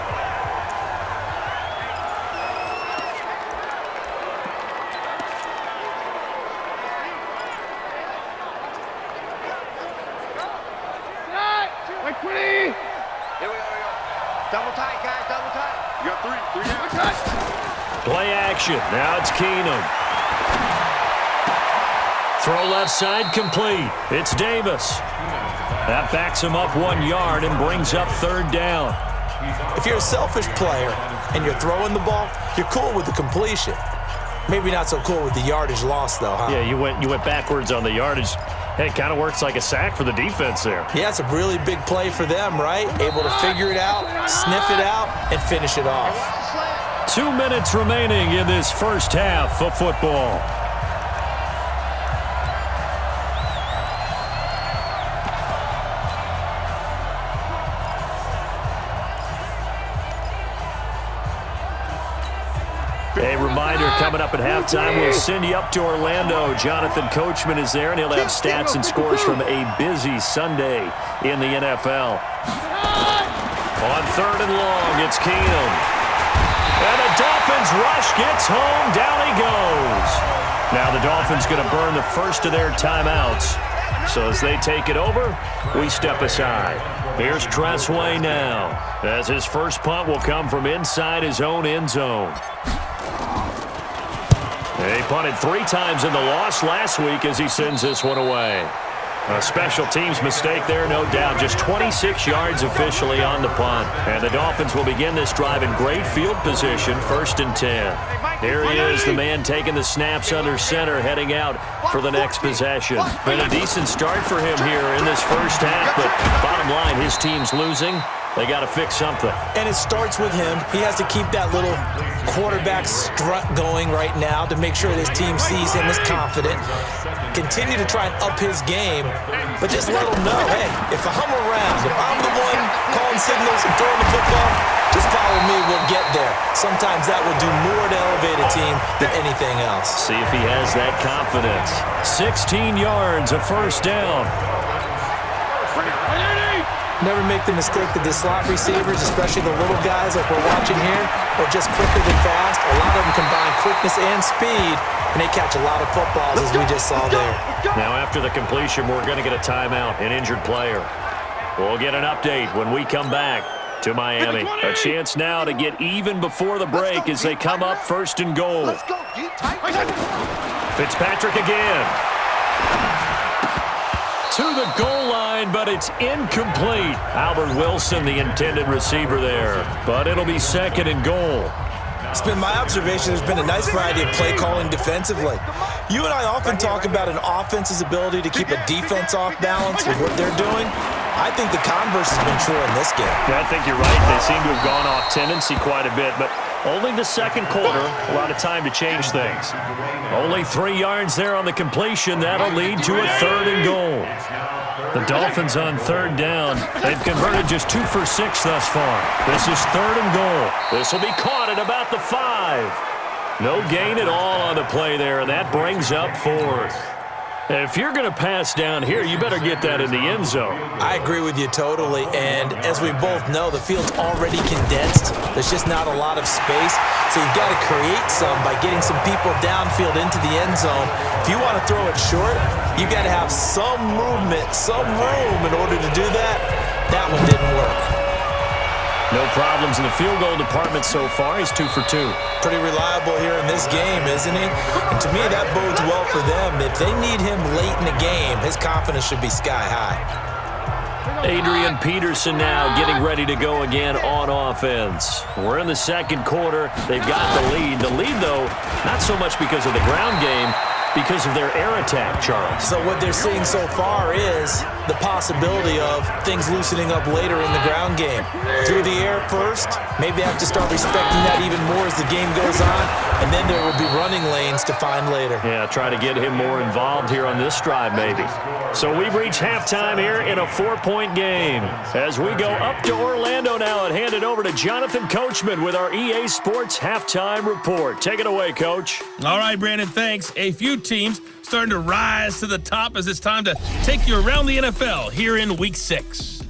Double tight, guys, double tight. You got 3 down. Play action. Now it's Keenum. Throw left side complete. It's Davis. That backs him up 1 yard and brings up 3rd down. If you're a selfish player and you're throwing the ball, you're cool with the completion. Maybe not so cool with the yardage loss, though, huh? Yeah, you went backwards on the yardage. Hey, it kind of works like a sack for the defense there. Yeah, it's a really big play for them, right? Able to figure it out, sniff it out, and finish it off. 2 minutes remaining in this first half of football. A reminder, coming up at halftime, we'll send you up to Orlando. Jonathan Coachman is there, and he'll have stats and scores from a busy Sunday in the NFL. On 3rd and long, it's Keenum. And the Dolphins rush gets home. Down he goes. Now the Dolphins going to burn the first of their timeouts. So as they take it over, we step aside. Here's Tressway now, as his first punt will come from inside his own end zone. He punted 3 times in the loss last week as he sends this one away. A special teams mistake there, no doubt. Just 26 yards officially on the punt. And the Dolphins will begin this drive in great field position, 1st and 10. Here he is, the man taking the snaps under center, heading out for the next possession. Been a decent start for him here in this first half, but bottom line, his team's losing. They got to fix something. And it starts with him. He has to keep that little quarterback strut going right now to make sure his team sees him as confident. Continue to try and up his game, but just let him know, hey, if I'm around, if I'm the one calling signals and throwing the football, just follow me, we'll get there. Sometimes that will do more to elevate a team than anything else. See if he has that confidence. 16 yards, a first down. Never make the mistake that the slot receivers, especially the little guys like we're watching here, are just quicker than fast. A lot of them combine quickness and speed, and they catch a lot of footballs, as we just saw there. Now, after the completion, we're going to get a timeout, an injured player. We'll get an update when we come back to Miami. A chance now to get even before the break as they come up 1st and goal. Fitzpatrick again. to the goal line, but it's incomplete. Albert Wilson, the intended receiver there, but it'll be 2nd and goal. It's been my observation there's been a nice variety of play calling defensively. You and I often talk about an offense's ability to keep a defense off balance with what they're doing. I think the converse has been true in this game. Yeah, I think you're right. They seem to have gone off tendency quite a bit, but only the 2nd quarter, a lot of time to change things. Only 3 yards there on the completion. That'll lead to a 3rd and goal. The Dolphins on 3rd down. They've converted just 2 for 6 thus far. This is 3rd and goal. This will be caught at about the 5. No gain at all on the play there, and that brings up 4th. If you're going to pass down here, you better get that in the end zone. I agree with you totally, and as we both know, the field's already condensed. There's just not a lot of space, so you've got to create some by getting some people downfield into the end zone. If you want to throw it short, you've got to have some movement, some room in order to do that. That one didn't work. No problems in the field goal department so far. He's 2 for 2. Pretty reliable here in this game, isn't he? And to me, that bodes well for them. If they need him late in the game, his confidence should be sky high. Adrian Peterson now getting ready to go again on offense. We're in the 2nd quarter. They've got the lead. The lead, though, not so much because of the ground game, because of their air attack, Charles. So what they're seeing so far is the possibility of things loosening up later in the ground game. Through the air first, maybe they have to start respecting that even more as the game goes on, and then there will be running lanes to find later. Yeah, try to get him more involved here on this drive, maybe. So we've reached halftime here in a 4-point game. As we go up to Orlando now and hand it over to Jonathan Coachman with our EA Sports Halftime Report. Take it away, Coach. All right, Brandon, thanks. A few teams starting to rise to the top as it's time to take you around the NFL here in Week 6.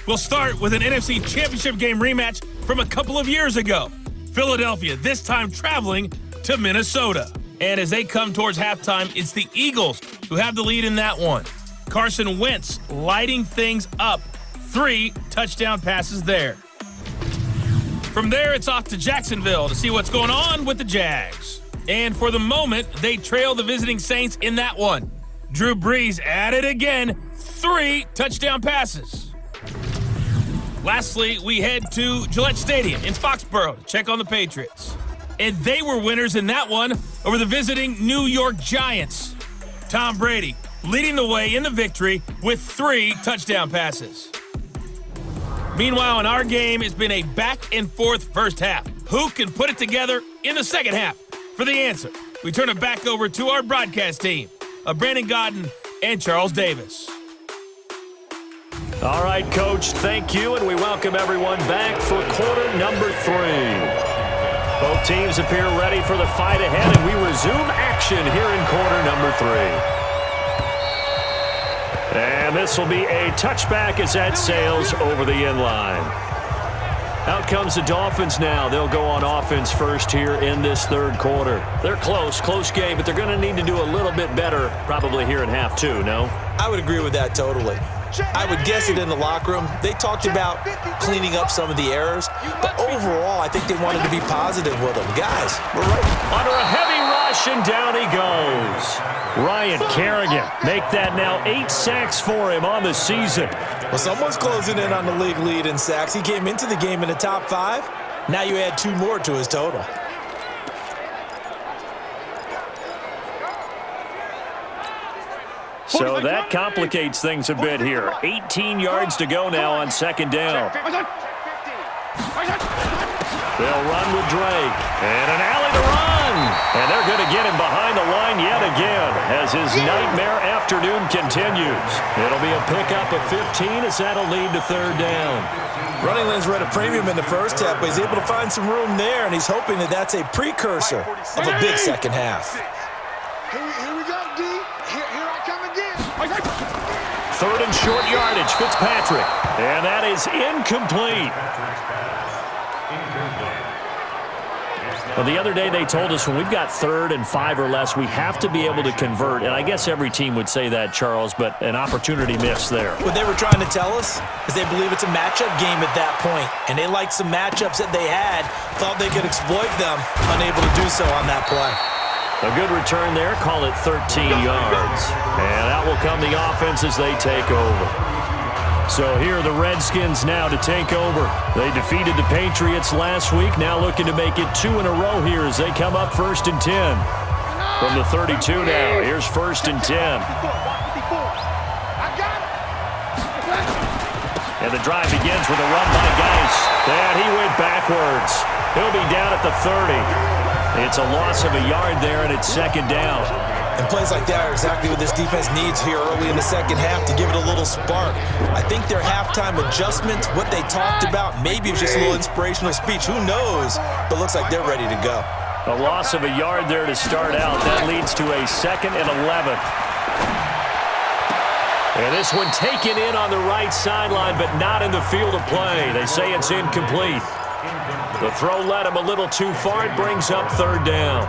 We'll start with an NFC Championship game rematch from a couple of years ago. Philadelphia, this time traveling to Minnesota. And as they come towards halftime, it's the Eagles who have the lead in that one. Carson Wentz lighting things up. 3 touchdown passes there. From there, it's off to Jacksonville to see what's going on with the Jags. And for the moment, they trail the visiting Saints in that one. Drew Brees at it again. 3 touchdown passes. Lastly, we head to Gillette Stadium in Foxborough to check on the Patriots. And they were winners in that one over the visiting New York Giants. Tom Brady leading the way in the victory with 3 touchdown passes. Meanwhile, in our game, it's been a back-and-forth first half. Who can put it together in the second half? For the answer, we turn it back over to our broadcast team of Brandon Godden and Charles Davis. All right, Coach, thank you, and we welcome everyone back for quarter number 3. Both teams appear ready for the fight ahead, and we resume action here in quarter number 3. And this will be a touchback as that sails over the end line. Out comes the Dolphins now. They'll go on offense first here in this 3rd quarter. They're close game, but they're going to need to do a little bit better probably here in half 2, no? I would agree with that totally. I would guess it in the locker room. They talked about cleaning up some of the errors, but overall, I think they wanted to be positive with them. Guys, we're right. Under a heavy rush, and down he goes. Ryan Kerrigan, make that now 8 sacks for him on the season. Well, someone's closing in on the league lead in sacks. He came into the game in the top 5. Now you add 2 more to his total. So that complicates things a bit here. 18 yards to go now on 2nd down. They'll run with Drake. And an alley to run. And they're going to get him behind the line yet again as his nightmare afternoon continues. It'll be a pickup of 15 as that'll lead to 3rd down. Running lanes were at a premium in the first half, but he's able to find some room there, and he's hoping that that's a precursor of a big second half. Here we go, D. Here I come again. 3rd and short yardage, Fitzpatrick. And that is incomplete. Well, the other day they told us when we've got 3rd and 5 or less, we have to be able to convert. And I guess every team would say that, Charles, but an opportunity missed there. What they were trying to tell us is they believe it's a matchup game at that point. And they liked some matchups that they had, thought they could exploit them, unable to do so on that play. A good return there. Call it 13 yards. And out will come the offense as they take over. So here are the Redskins now to take over. They defeated the Patriots last week, now looking to make it 2 in a row here as they come up 1st and 10. From the 32 now, here's 1st and 10. And the drive begins with a run by Geis. And he went backwards. He'll be down at the 30. It's a loss of a yard there, and it's 2nd down. And plays like that are exactly what this defense needs here early in the second half to give it a little spark. I think their halftime adjustments, what they talked about, maybe it was just a little inspirational speech. Who knows? But looks like they're ready to go. A loss of a yard there to start out. That leads to a 2nd and 11. And this one taken in on the right sideline, but not in the field of play. They say it's incomplete. The throw led him a little too far. It brings up 3rd down.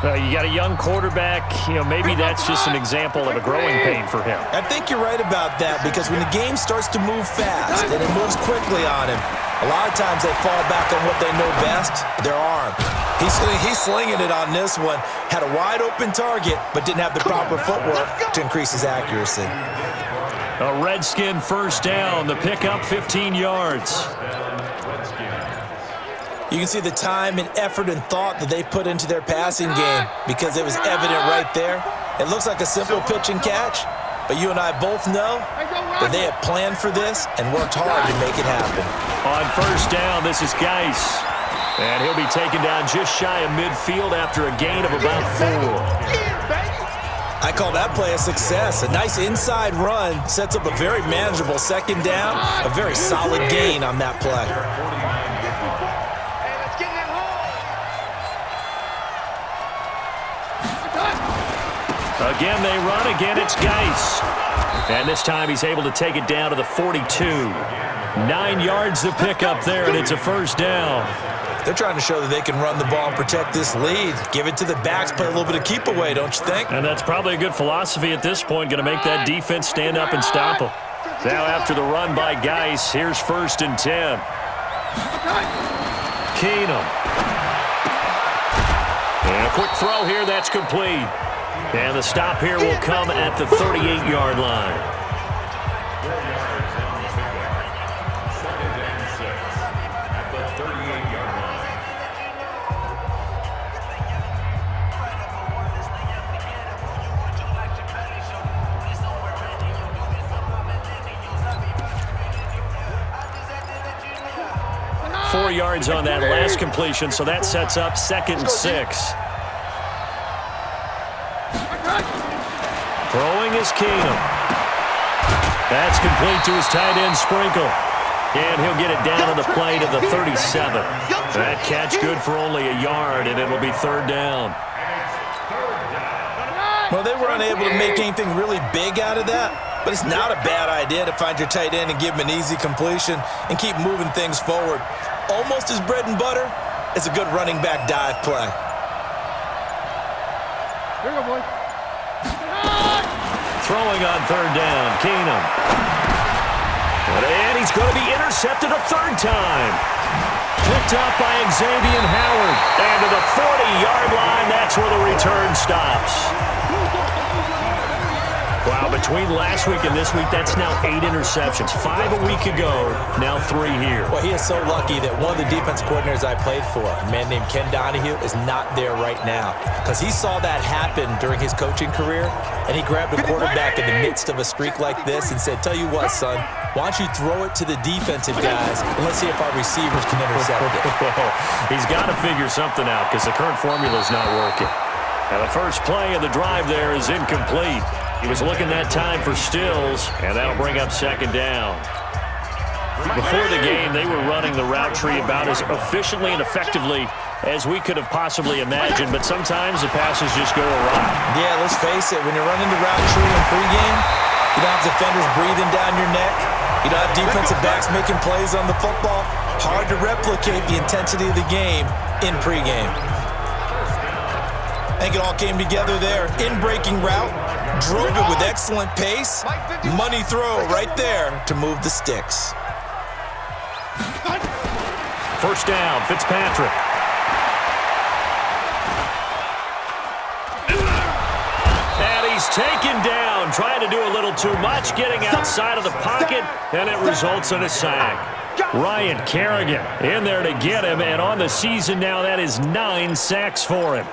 You got a young quarterback. Maybe that's just an example of a growing pain for him. I think you're right about that, because when the game starts to move fast and it moves quickly on him, a lot of times they fall back on what they know best, their arm. He's slinging it on this one. Had a wide open target, but didn't have the proper footwork to increase his accuracy. A Redskin 1st down. The pickup 15 yards. You can see the time and effort and thought that they put into their passing game, because it was evident right there. It looks like a simple pitch and catch, but you and I both know that they have planned for this and worked hard to make it happen. On 1st down, this is Geis. And he'll be taken down just shy of midfield after a gain of about 4. I call that play a success. A nice inside run sets up a very manageable 2nd down, a very solid gain on that play. Again, they run. Again, it's Geis. And this time he's able to take it down to the 42. 9 yards to pick up there, and it's a 1st down. They're trying to show that they can run the ball and protect this lead. Give it to the backs, play a little bit of keep away, don't you think? And that's probably a good philosophy at this point, going to make that defense stand up and stop them. Now after the run by Geis, here's 1st and 10. Keenum. And a quick throw here, that's complete. And the stop here will come at the 38-yard line. 4 yards on the pickup. 2nd and 6 at the 38-yard line. Four yards on that last completion, so that sets up 2nd and 6. Throwing is Keenum. That's complete to his tight end, Sprinkle. And he'll get it down to the play to the 37. That catch good for only a yard, and it'll be 3rd down. Well, they were unable to make anything really big out of that, but it's not a bad idea to find your tight end and give him an easy completion and keep moving things forward. Almost as bread and butter as a good running back dive play. Here you go, boy. Throwing on 3rd down, Keenum. And he's going to be intercepted a 3rd time. Picked up by Xavier Howard. And to the 40-yard line, that's where the return stops. Wow, between last week and this week, that's now 8 interceptions. 5 a week ago, now 3 here. Well, he is so lucky that one of the defense coordinators I played for, a man named Ken Donahue, is not there right now, because he saw that happen during his coaching career, and he grabbed a quarterback in the midst of a streak like this and said, tell you what, son, why don't you throw it to the defensive guys, and let's see if our receivers can intercept it. He's got to figure something out, because the current formula is not working. Now, the first play of the drive there is incomplete. He was looking that time for Stills, and that'll bring up 2nd down. Before the game, they were running the route tree about as efficiently and effectively as we could have possibly imagined, but sometimes the passes just go awry. Yeah, let's face it, when you're running the route tree in pregame, you don't have defenders breathing down your neck. You don't have defensive backs making plays on the football. Hard to replicate the intensity of the game in pregame. I think it all came together there. In-breaking route. Drove it with excellent pace. Money throw right there to move the sticks. 1st down, Fitzpatrick. He's taken down, trying to do a little too much, getting outside of the pocket, and it results in a sack. Ryan Kerrigan in there to get him, and on the season now, that is 9 sacks for him.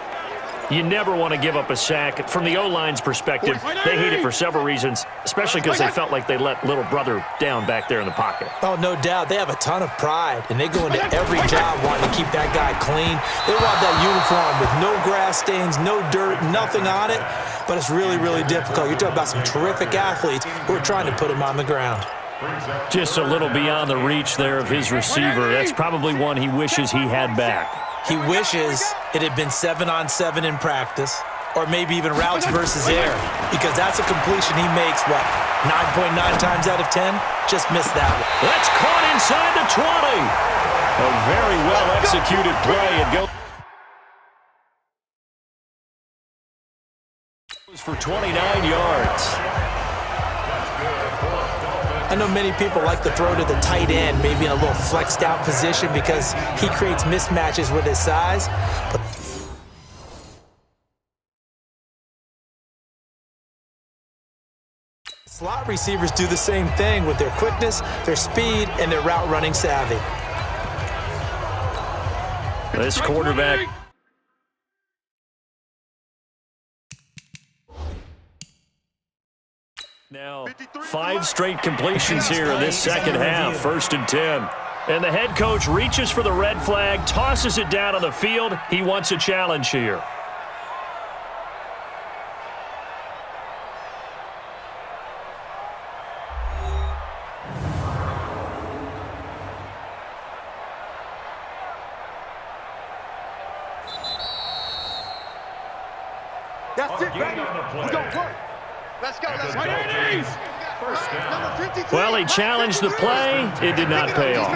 You never want to give up a sack. From the O-line's perspective, they hate it for several reasons, especially because they felt like they let little brother down back there in the pocket. Oh, no doubt. They have a ton of pride, and they go into every job wanting to keep that guy clean. They want that uniform with no grass stains, no dirt, nothing on it, but it's really, really difficult. You're talking about some terrific athletes who are trying to put him on the ground. Just a little beyond the reach there of his receiver. That's probably one he wishes he had back. He wishes it had been 7-on-7 in practice, or maybe even routes versus air, because that's a completion he makes, 9.9 times out of 10? Just missed that one. That's caught inside the 20. A very well-executed play. It goes for 29 yards. I know many people like to throw to the tight end, maybe in a little flexed out position because he creates mismatches with his size. But slot receivers do the same thing with their quickness, their speed, and their route running savvy. This quarterback. Now, 5 straight completions here in this second half, 1st and 10. And the head coach reaches for the red flag, tosses it down on the field. He wants a challenge here. That's it, baby. We're going to work. Let's go, let's go. Well, he challenged the play. It did not pay off.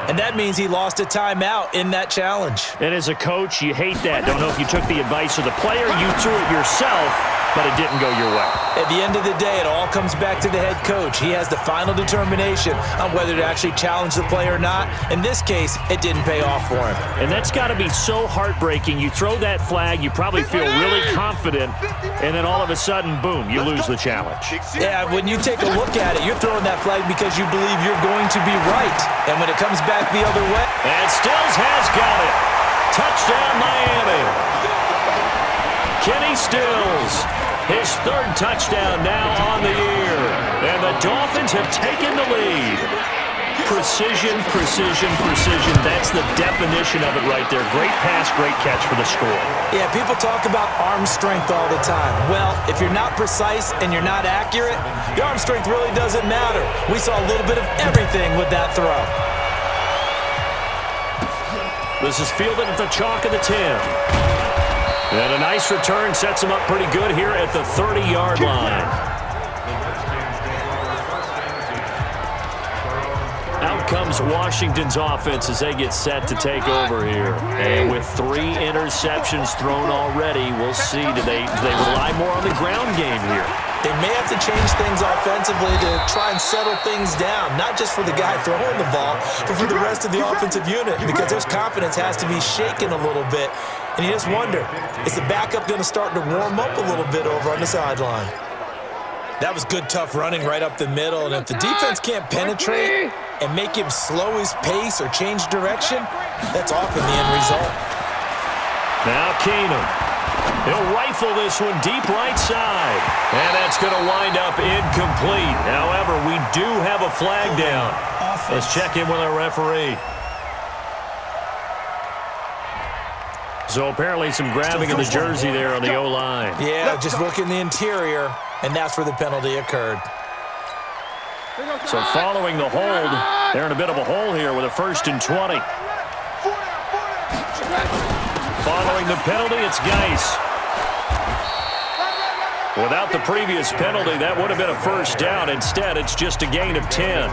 And that means he lost a timeout in that challenge. And as a coach, you hate that. Don't know if you took the advice of the player, you threw it yourself, but it didn't go your way. At the end of the day, it all comes back to the head coach. He has the final determination on whether to actually challenge the play or not. In this case, it didn't pay off for him. And that's got to be so heartbreaking. You throw that flag, you probably feel really confident, and then all of a sudden, boom, you lose the challenge. Yeah, when you take a look at it, you're throwing that flag because you believe you're going to be right. And when it comes back the other way... And Stills has got it. Touchdown, Miami. Kenny Stills, his 3rd touchdown now on the year. And the Dolphins have taken the lead. Precision, precision, precision. That's the definition of it right there. Great pass, great catch for the score. Yeah, people talk about arm strength all the time. Well, if you're not precise and you're not accurate, your arm strength really doesn't matter. We saw a little bit of everything with that throw. This is fielded at the chalk of the 10. And a nice return sets him up pretty good here at the 30-yard line. Out comes Washington's offense as they get set to take over here. And with 3 interceptions thrown already, we'll see. Do they rely more on the ground game here? They may have to change things offensively to try and settle things down, not just for the guy throwing the ball, but for the rest of the offensive unit, because their confidence has to be shaken a little bit. And you just wonder, is the backup going to start to warm up a little bit over on the sideline? That was good, tough running right up the middle. And if the defense can't penetrate and make him slow his pace or change direction, that's often the end result. Now Keenum. He'll rifle this one deep right side. And that's going to wind up incomplete. However, we do have a flag down. Let's check in with our referee. So apparently some grabbing of the jersey there on the O-line. Yeah, just look in the interior, and that's where the penalty occurred. So following the hold, they're in a bit of a hole here with a 1st and 20. Following the penalty, it's Geis. Without the previous penalty, that would have been a 1st down. Instead, it's just a gain of 10.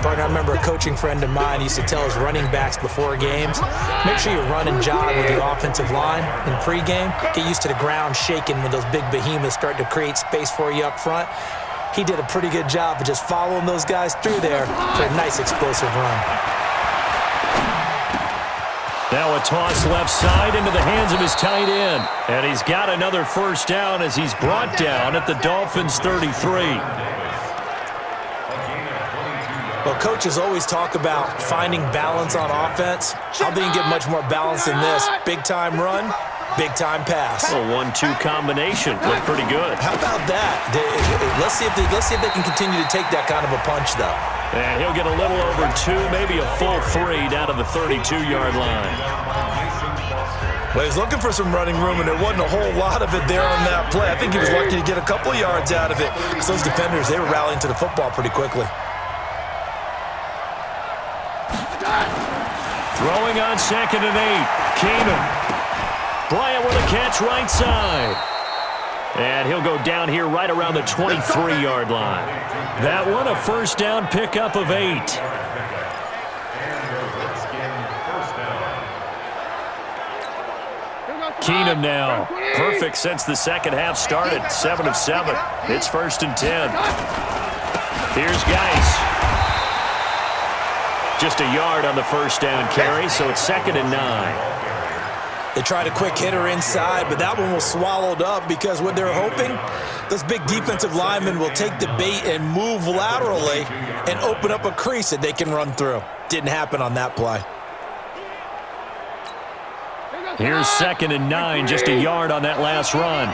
Partner, I remember a coaching friend of mine used to tell his running backs before games, make sure you run and jog with the offensive line in pregame. Get used to the ground shaking when those big behemoths start to create space for you up front. He did a pretty good job of just following those guys through there for a nice explosive run. Now a toss left side into the hands of his tight end. And he's got another first down as he's brought down at the Dolphins' 33. Well, coaches always talk about finding balance on offense. I don't think you get much more balance than this. Big-time run, big-time pass. A 1-2 combination. Looked pretty good. How about that? Let's see if they can continue to take that kind of a punch, though. And he'll get a little over 2, maybe a full 3 down to the 32-yard line. Well, he's looking for some running room, and there wasn't a whole lot of it there on that play. I think he was lucky to get a couple of yards out of it because those defenders, they were rallying to the football pretty quickly. Throwing on 2nd and 8. Keenum. Bryant with a catch right side. And he'll go down here right around the 23-yard line. That one a first down pickup of 8. Keenum now. Perfect since the second half started. 7 of 7. It's 1st and 10. Here's Geis. Just a yard on the first down carry, so it's 2nd and 9. They tried a quick hitter inside, but that one was swallowed up because what they're hoping, those big defensive linemen will take the bait and move laterally and open up a crease that they can run through. Didn't happen on that play. Here's 2nd and 9, just a yard on that last run.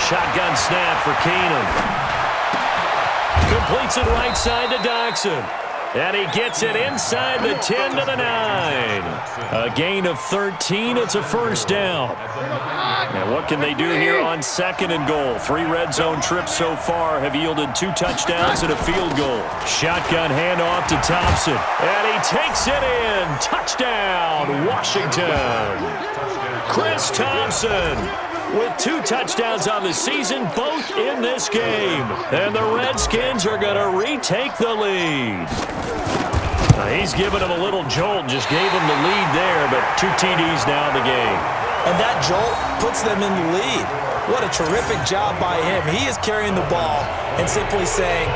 Shotgun snap for Keenum. Completes it right side to Doxson. And he gets it inside the 10 to the 9. A gain of 13. It's a first down. And what can they do here on 2nd and goal? 3 red zone trips so far have yielded 2 touchdowns and a field goal. Shotgun handoff to Thompson. And he takes it in. Touchdown, Washington. Chris Thompson with 2 touchdowns on the season, both in this game. And the Redskins are going to retake the lead. He's giving him a little jolt, just gave him the lead there, but 2 TDs now in the game. And that jolt puts them in the lead. What a terrific job by him. He is carrying the ball and simply saying,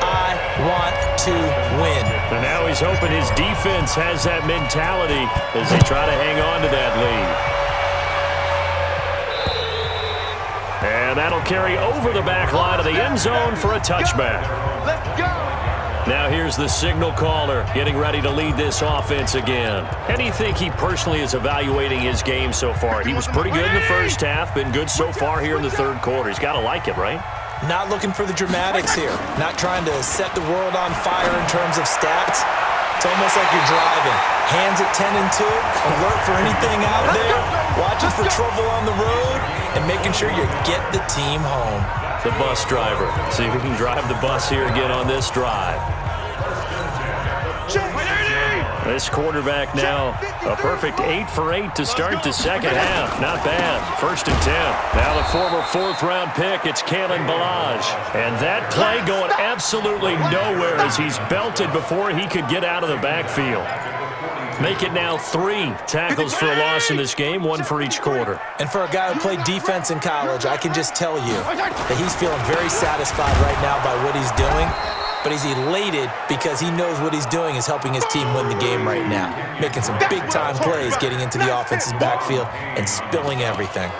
I want to win. And now he's hoping his defense has that mentality as they try to hang on to that lead. And that'll carry over the back line of the end zone for a touchback. Let's go. Now here's the signal caller getting ready to lead this offense again. How do you think he personally is evaluating his game so far? He was pretty good in the first half, been good so far here in the third quarter. He's got to like it, right? Not looking for the dramatics here. Not trying to set the world on fire in terms of stats. It's almost like you're driving. Hands at 10 and 2, alert for anything out there, watching for trouble on the road, and making sure you get the team home. The bus driver. See if we can drive the bus here again on this drive. This quarterback now, a perfect 8 for 8 to start the second half. Not bad. 1st and 10. Now the former 4th-round pick, it's Kalen Ballage. And that play going absolutely nowhere as he's belted before he could get out of the backfield. Make it now 3 tackles for a loss in this game, 1 for each quarter. And for a guy who played defense in college, I can just tell you that he's feeling very satisfied right now by what he's doing. But he's elated because he knows what he's doing is helping his team win the game right now. Making some big-time plays, getting into the offense's backfield and spilling everything.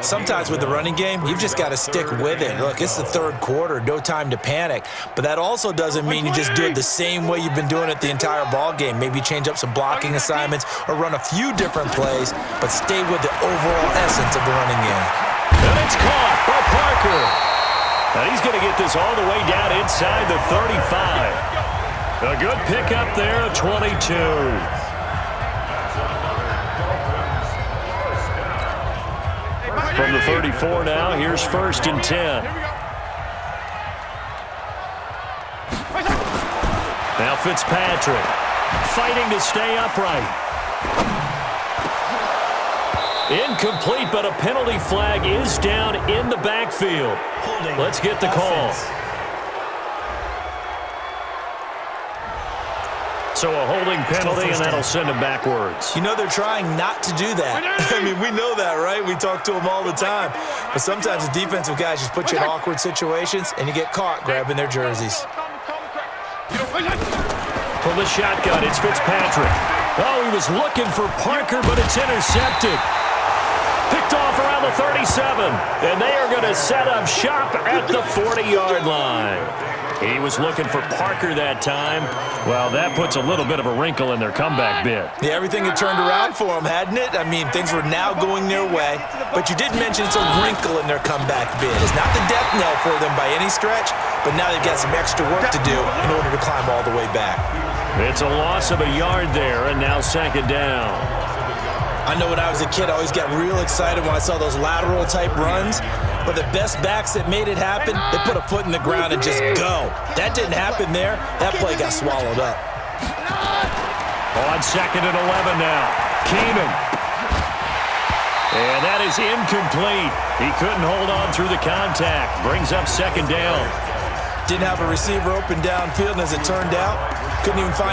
Sometimes with the running game, you've just got to stick with it. Look, it's the third quarter, no time to panic. But that also doesn't mean you just do it the same way you've been doing it the entire ball game. Maybe change up some blocking assignments or run a few different plays, but stay with the overall essence of the running game. And it's caught by Parker. And he's going to get this all the way down inside the 35. A good pickup there, 22. From the 34 now, here's 1st and 10. Now Fitzpatrick fighting to stay upright. Incomplete, but a penalty flag is down in the backfield. Let's get the call. So a holding penalty, and that'll send him backwards. You know they're trying not to do that. I mean, we know that, right? We talk to them all the time. But sometimes the defensive guys just put you in awkward situations, and you get caught grabbing their jerseys. from the shotgun. It's Fitzpatrick. Oh, he was looking for Parker, but it's intercepted. Picked off around the 37, and they are going to set up shop at the 40-yard line. He was looking for Parker that time. Well, that puts a little bit of a wrinkle in their comeback bid. Yeah, everything had turned around for them, hadn't it? I mean, things were now going their way. But you did mention it's a wrinkle in their comeback bid. It's not the death knell for them by any stretch, but now they've got some extra work to do in order to climb all the way back. It's a loss of a yard there, and now second down. I know when I was a kid, I always got real excited when I saw those lateral-type runs. But the best backs that made it happen, they put a foot in the ground and just go. That didn't happen there. That play got swallowed up. On second and 11 now. Keenum. And that is incomplete. He couldn't hold on through the contact. Brings up second down. Didn't have a receiver open downfield, and as it turned out, couldn't even find